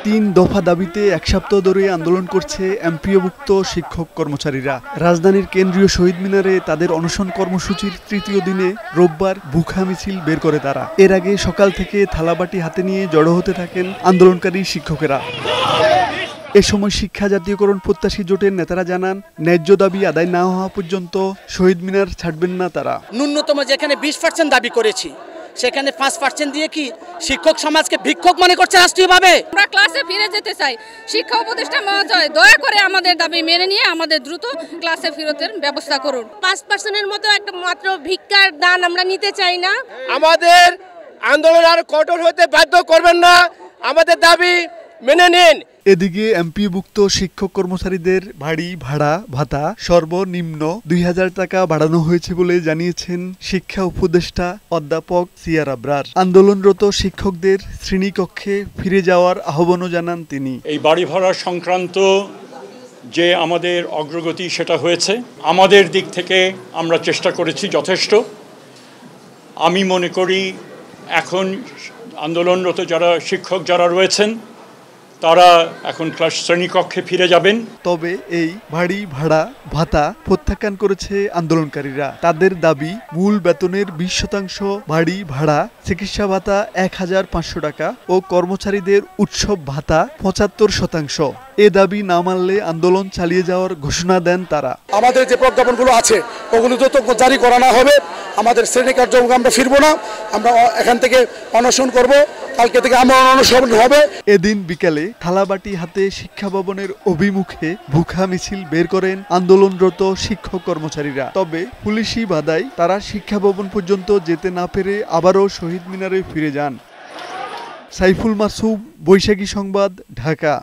তিন দফা দাবিতে এক সপ্তাহ ধরে আন্দোলন করছে এমপিওভুক্ত শিক্ষক কর্মচারীরা। রাজধানীর কেন্দ্রীয় শহীদ মিনারে তাদের অনশন কর্মসূচির তৃতীয় দিনে রোববার বুখা মিছিল বের করে তারা। এর আগে সকাল থেকে থালাবাটি হাতে নিয়ে জড়ো হতে থাকেন আন্দোলনকারী শিক্ষকেরা। এ সময় শিক্ষা জাতীয়করণ প্রত্যাশী জোটের নেতারা জানান, ন্যায্য দাবি আদায় না হওয়া পর্যন্ত শহীদ মিনার ছাড়বেন না তারা। ন্যূনতম যেখানে 20% দাবি করেছি সেখানে 5% দিয়ে কি শিক্ষক সমাজকে ভিক্ষুক মনে করছে রাষ্ট্রীয়ভাবে? আমরা ক্লাসে ফিরে যেতে চাই। শিক্ষা উপদেষ্টা মহোদয় দয়া করে আমাদের দাবি মেনে নিয়ে আমাদের দ্রুত ক্লাসে ফেরতের ব্যবস্থা করুন। 5%-এর মতো একটা মাত্র ভিক্ষার দান আমরা নিতে চাই না। আমাদের আন্দোলন আর কঠোর হতে বাধ্য করবেন না, আমাদের দাবি মেনে নিন। এদিকে এমপিভুক্ত শিক্ষক কর্মচারীদের বাড়ি ভাড়া ভাতা সর্বনিম্ন 2000 টাকা বাড়ানো হয়েছে বলে জানিয়েছেন শিক্ষা উপদেষ্টা অধ্যাপক সিয়ার আবরার। আন্দোলনরত শিক্ষকদের শ্রেণীকক্ষে ফিরে যাওয়ার আহ্বানও জানান তিনি। এই বাড়ি ভাড়া সংক্রান্ত যে আমাদের অগ্রগতি সেটা হয়েছে, আমাদের দিক থেকে আমরা চেষ্টা করেছি যথেষ্ট। আমি মনে করি এখন আন্দোলনরত যারা শিক্ষক যারা রয়েছেন তারা এখন ক্লাস শ্রেণীকক্ষে ফিরে যাবেন। তবে এই বাড়ি ভাড়া ভাতা প্রত্যাখ্যান করেছে আন্দোলনকারীরা। তাদের দাবি মূল বেতনের 20% বাড়ি ভাড়া, চিকিৎসা ভাতা 1500 টাকা ও কর্মচারীদের উৎসব ভাতা 75%। এ দাবি না মানলে আন্দোলন চালিয়ে যাওয়ার ঘোষণা দেন তারা। আমাদের যে প্রজ্ঞাপনগুলো আছে ওগুলো যত জারি করা না হবে আমাদের শ্রেণী কার্যক্রম আমরা ফিরবো না, আমরা এখান থেকে অনশন করব। কালকে থেকে আমরা অনশন হবে। এদিন বিকেলে থালাবাটি হাতে শিক্ষা ভবনের অভিমুখে ভুখা মিছিল বের করেন আন্দোলনরত শিক্ষক কর্মচারীরা। তবে পুলিশি বাধায় তারা শিক্ষা ভবন পর্যন্ত যেতে না পেরে আবারও শহীদ মিনারে ফিরে যান। সাইফুল মাসুম, বৈশাখী সংবাদ, ঢাকা।